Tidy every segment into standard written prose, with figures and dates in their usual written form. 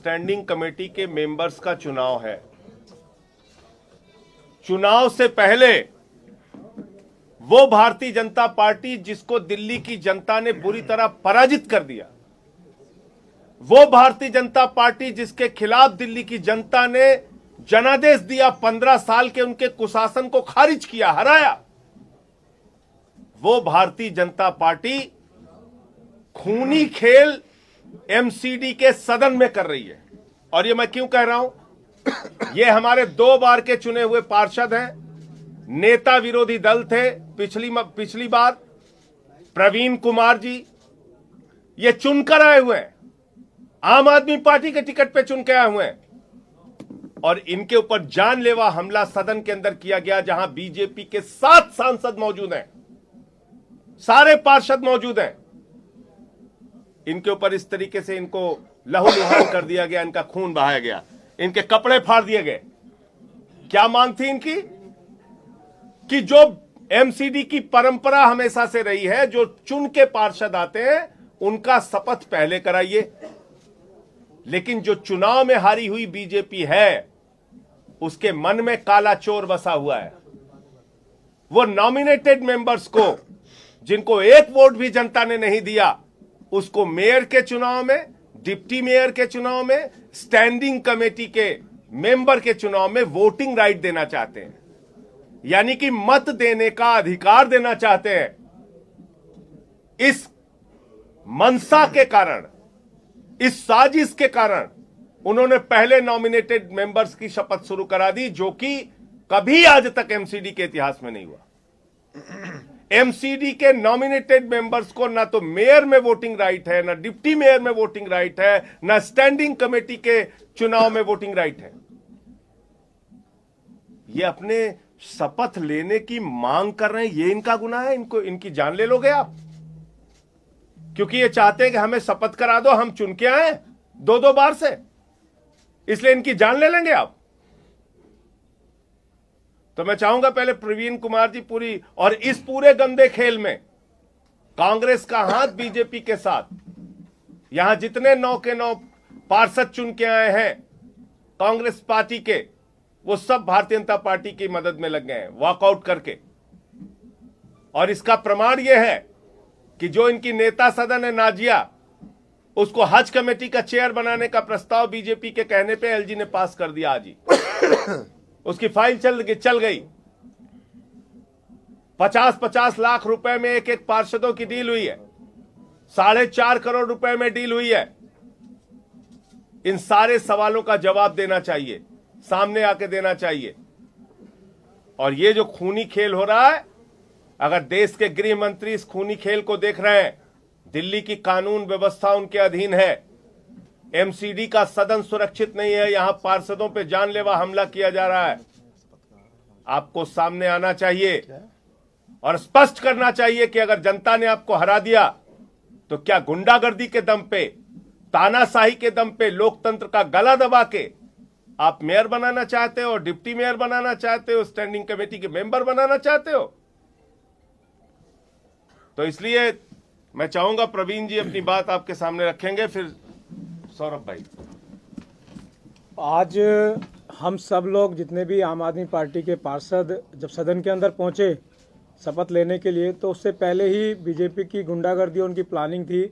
Standing committee के members का चुनाव है। चुनाव से पहले वो भारतीय जनता पार्टी जिसको दिल्ली की जनता ने बुरी तरह पराजित कर दिया, वो भारतीय जनता पार्टी जिसके खिलाफ दिल्ली की जनता ने जनादेश दिया, 15 साल के उनके कुशासन को खारिज किया, हराया, वो भारतीय जनता पार्टी खूनी खेल एमसीडी के सदन में कर रही है। और ये मैं क्यों कह रहा हूं? ये हमारे 2 बार के चुने हुए पार्षद हैं, नेता विरोधी दल थे पिछली बार, प्रवीण कुमार जी, ये चुनकर आए हुए हैं, आम आदमी पार्टी के टिकट पे चुन के आए हुए हैं, और इनके ऊपर जानलेवा हमला सदन के अंदर किया गया, जहां बीजेपी के 7 सांसद मौजूद हैं, सारे पार्षद मौजूद हैं। इनके ऊपर इस तरीके से इनको लहूलुहान कर दिया गया, इनका खून बहाया गया, इनके कपड़े फाड़ दिए गए। क्या मांग थी इनकी? कि जो एमसीडी की परंपरा हमेशा से रही है, जो चुन के पार्षद आते हैं उनका शपथ पहले कराइए। लेकिन जो चुनाव में हारी हुई बीजेपी है, उसके मन में काला चोर बसा हुआ है। वो नॉमिनेटेड मेंबर्स को, जिनको 1 वोट भी जनता ने नहीं दिया, उसको मेयर के चुनाव में, डिप्टी मेयर के चुनाव में, स्टैंडिंग कमेटी के मेंबर के चुनाव में वोटिंग राइट देना चाहते हैं, यानी कि मत देने का अधिकार देना चाहते हैं। इस मंशा के कारण, इस साजिश के कारण उन्होंने पहले नॉमिनेटेड मेंबर्स की शपथ शुरू करा दी, जो कि कभी आज तक एमसीडी के इतिहास में नहीं हुआ। एमसीडी के नॉमिनेटेड मेंबर्स को ना तो मेयर में वोटिंग राइट है, ना डिप्टी मेयर में वोटिंग राइट है, ना स्टैंडिंग कमेटी के चुनाव में वोटिंग राइट है। ये अपने शपथ लेने की मांग कर रहे हैं, ये इनका गुनाह है? इनकी जान ले लोगे आप? क्योंकि ये चाहते हैं कि हमें शपथ करा दो, हम चुन के आए 2-2 बार से, इसलिए इनकी जान ले लेंगे आप? तो मैं चाहूंगा पहले प्रवीण कुमार जी पूरी, और इस पूरे गंदे खेल में कांग्रेस का हाथ बीजेपी के साथ, यहां जितने 9 के 9 पार्षद चुन के आए हैं कांग्रेस पार्टी के, वो सब भारतीय जनता पार्टी की मदद में लग गए हैं वॉकआउट करके। और इसका प्रमाण यह है कि जो इनकी नेता सदन है नाजिया, उसको हज कमेटी का चेयर बनाने का प्रस्ताव बीजेपी के कहने पे एलजी ने पास कर दिया आज ही। उसकी फाइल चल गई। 50-50 लाख रुपए में एक पार्षदों की डील हुई है, 4.5 करोड़ रुपए में डील हुई है। इन सारे सवालों का जवाब देना चाहिए, सामने आके देना चाहिए। और ये जो खूनी खेल हो रहा है, अगर देश के गृह मंत्री इस खूनी खेल को देख रहे हैं, दिल्ली की कानून व्यवस्था उनके अधीन है, एमसीडी का सदन सुरक्षित नहीं है, यहां पार्षदों पे जानलेवा हमला किया जा रहा है, आपको सामने आना चाहिए और स्पष्ट करना चाहिए कि अगर जनता ने आपको हरा दिया तो क्या गुंडागर्दी के दम पे, तानाशाही के दम पे, लोकतंत्र का गला दबा के आप मेयर बनाना चाहते हो, डिप्टी मेयर बनाना चाहते हो, स्टैंडिंग कमेटी के मेंबर बनाना चाहते हो? तो इसलिए मैं चाहूंगा प्रवीण जी अपनी बात आपके सामने रखेंगे, फिर सौरभ भाई। आज हम सब लोग जितने भी आम आदमी पार्टी के पार्षद जब सदन के अंदर पहुंचे शपथ लेने के लिए, तो उससे पहले ही बीजेपी की गुंडागर्दी उनकी प्लानिंग थी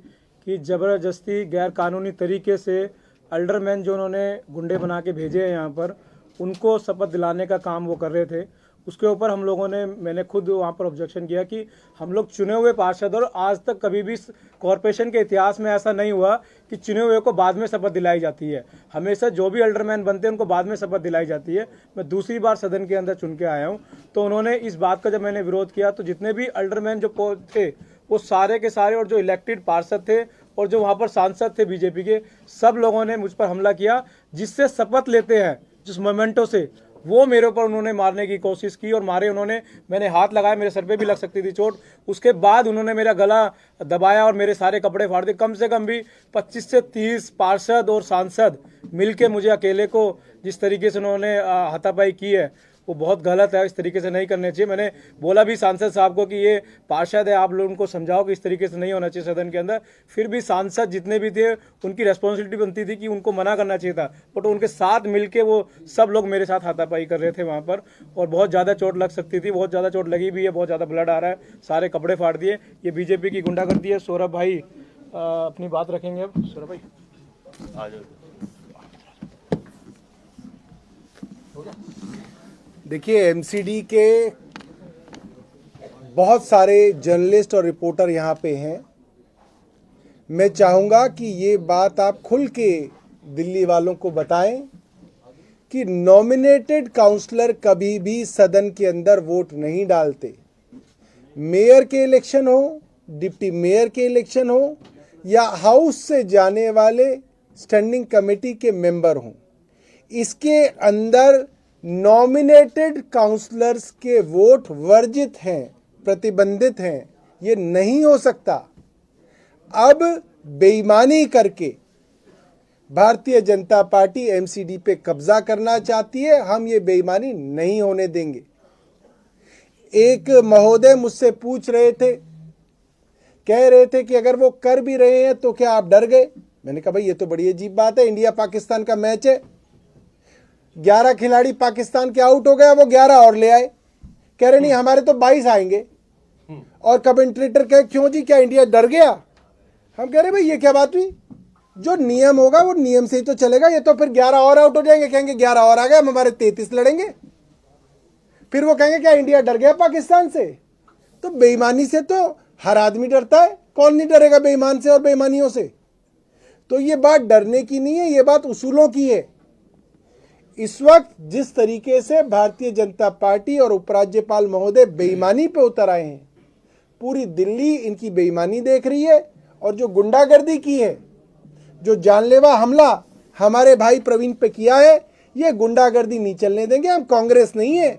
कि ज़बरदस्ती गैर कानूनी तरीके से अल्डरमैन जो उन्होंने गुंडे बना के भेजे हैं यहाँ पर, उनको शपथ दिलाने का काम वो कर रहे थे। उसके ऊपर हम लोगों ने, मैंने खुद वहाँ पर ऑब्जेक्शन किया कि हम लोग चुने हुए पार्षद, और आज तक कभी भी कॉरपोरेशन के इतिहास में ऐसा नहीं हुआ कि चुने हुए को बाद में शपथ दिलाई जाती है। हमेशा जो भी अल्डरमैन बनते हैं उनको बाद में शपथ दिलाई जाती है। मैं दूसरी बार सदन के अंदर चुन के आया हूँ, तो उन्होंने इस बात का जब मैंने विरोध किया तो जितने भी अल्डरमैन जो थे वो सारे के सारे, और जो इलेक्टेड पार्षद थे और जो वहाँ पर सांसद थे बीजेपी के, सब लोगों ने मुझ पर हमला किया। जिससे शपथ लेते हैं, जिस मोमेंटो से, वो मेरे ऊपर उन्होंने मारने की कोशिश की और मारे उन्होंने। मैंने हाथ लगाया, मेरे सर पे भी लग सकती थी चोट। उसके बाद उन्होंने मेरा गला दबाया और मेरे सारे कपड़े फाड़ दिए। कम से कम भी 25 से 30 पार्षद और सांसद मिलके मुझे अकेले को जिस तरीके से उन्होंने हाथापाई की है, वो बहुत गलत है। इस तरीके से नहीं करने चाहिए। मैंने बोला भी सांसद साहब को कि ये पार्षद है, आप लोग उनको समझाओ कि इस तरीके से नहीं होना चाहिए सदन के अंदर। फिर भी सांसद जितने भी थे उनकी रेस्पॉन्सिबिलिटी बनती थी कि उनको मना करना चाहिए था, बट उनके साथ मिलके वो सब लोग मेरे साथ हाथापाई कर रहे थे वहाँ पर, और बहुत ज़्यादा चोट लग सकती थी। बहुत ज़्यादा चोट लगी भी है, बहुत ज़्यादा ब्लड आ रहा है, सारे कपड़े फाड़ दिए। ये बीजेपी की गुंडागर्दी है। सौरभ भाई अपनी बात रखेंगे अब। सौरभ भाई आ जाओ। देखिए, एमसीडी के बहुत सारे जर्नलिस्ट और रिपोर्टर यहाँ पे हैं। मैं चाहूँगा कि ये बात आप खुल के दिल्ली वालों को बताएं कि नॉमिनेटेड काउंसलर कभी भी सदन के अंदर वोट नहीं डालते। मेयर के इलेक्शन हो, डिप्टी मेयर के इलेक्शन हो, या हाउस से जाने वाले स्टैंडिंग कमेटी के मेंबर हों, इसके अंदर नॉमिनेटेड काउंसलर्स के वोट वर्जित हैं, प्रतिबंधित हैं। ये नहीं हो सकता। अब बेईमानी करके भारतीय जनता पार्टी एमसीडी पे कब्जा करना चाहती है। हम ये बेईमानी नहीं होने देंगे। एक महोदय मुझसे पूछ रहे थे, कह रहे थे कि अगर वो कर भी रहे हैं तो क्या आप डर गए? मैंने कहा भाई ये तो बड़ी अजीब बात है। इंडिया पाकिस्तान का मैच है, 11 खिलाड़ी पाकिस्तान के आउट हो गया, वो 11 और ले आए। कह रहे नहीं हमारे तो 22 आएंगे। और कमेंटेटर कहे क्यों जी, क्या इंडिया डर गया? हम कह रहे भाई ये क्या बात हुई? जो नियम होगा वो नियम से ही तो चलेगा। ये तो फिर 11 और आउट हो जाएंगे, कहेंगे 11 और आ गए, हम हमारे 33 लड़ेंगे। फिर वो कहेंगे क्या इंडिया डर गया पाकिस्तान से? तो बेईमानी से तो हर आदमी डरता है, कौन नहीं डरेगा बेईमान से और बेईमानियों से? तो ये बात डरने की नहीं है, ये बात उसूलों की है। इस वक्त जिस तरीके से भारतीय जनता पार्टी और उपराज्यपाल महोदय बेईमानी पे उतर आए हैं, पूरी दिल्ली इनकी बेईमानी देख रही है। और जो गुंडागर्दी की है, जो जानलेवा हमला हमारे भाई प्रवीण पे किया है, ये गुंडागर्दी नहीं चलने देंगे। हम कांग्रेस नहीं है,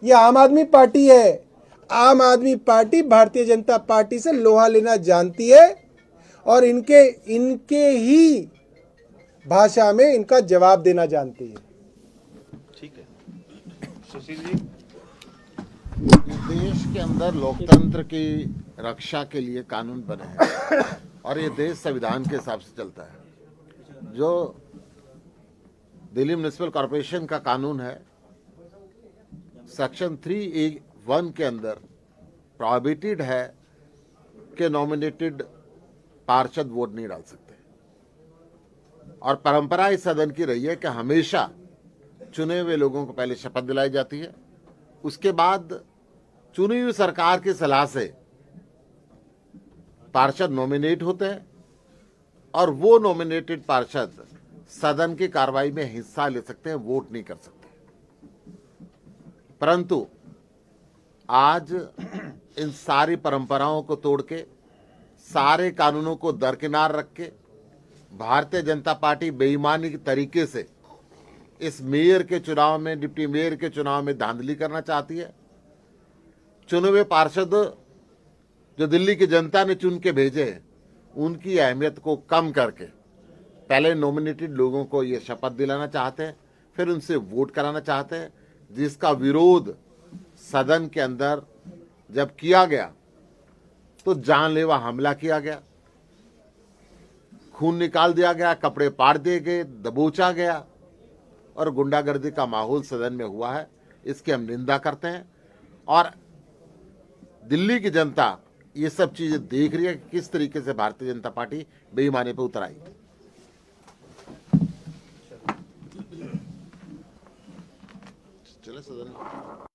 ये आम आदमी पार्टी है। आम आदमी पार्टी भारतीय जनता पार्टी से लोहा लेना जानती है और इनके ही भाषा में इनका जवाब देना जानती है। ठीक है सुशील जी। देश के अंदर लोकतंत्र की रक्षा के लिए कानून बने हैं और ये देश संविधान के हिसाब से चलता है। जो दिल्ली म्युनिसिपल कॉरपोरेशन का कानून है, सेक्शन 3(1) के अंदर प्रोहिबिटेड है कि नॉमिनेटेड पार्षद वोट नहीं डाल सकते। और परंपरा इस सदन की रही है कि हमेशा चुने हुए लोगों को पहले शपथ दिलाई जाती है, उसके बाद चुनी हुई सरकार की सलाह से पार्षद नॉमिनेट होते हैं और वो नॉमिनेटेड पार्षद सदन की कार्रवाई में हिस्सा ले सकते हैं, वोट नहीं कर सकते। परंतु आज इन सारी परंपराओं को तोड़ के, सारे कानूनों को दरकिनार रख के भारतीय जनता पार्टी बेईमानी के तरीके से इस मेयर के चुनाव में, डिप्टी मेयर के चुनाव में धांधली करना चाहती है। चुने हुए पार्षद जो दिल्ली की जनता ने चुन के भेजे हैं, उनकी अहमियत को कम करके पहले नॉमिनेटेड लोगों को ये शपथ दिलाना चाहते हैं, फिर उनसे वोट कराना चाहते हैं, जिसका विरोध सदन के अंदर जब किया गया तो जानलेवा हमला किया गया, खून निकाल दिया गया, कपड़े पाड़ दिए गए, दबोचा गया और गुंडागर्दी का माहौल सदन में हुआ है। इसकी हम निंदा करते हैं और दिल्ली की जनता ये सब चीजें देख रही है कि किस तरीके से भारतीय जनता पार्टी बेईमानी पे उतर आई। चले सदन।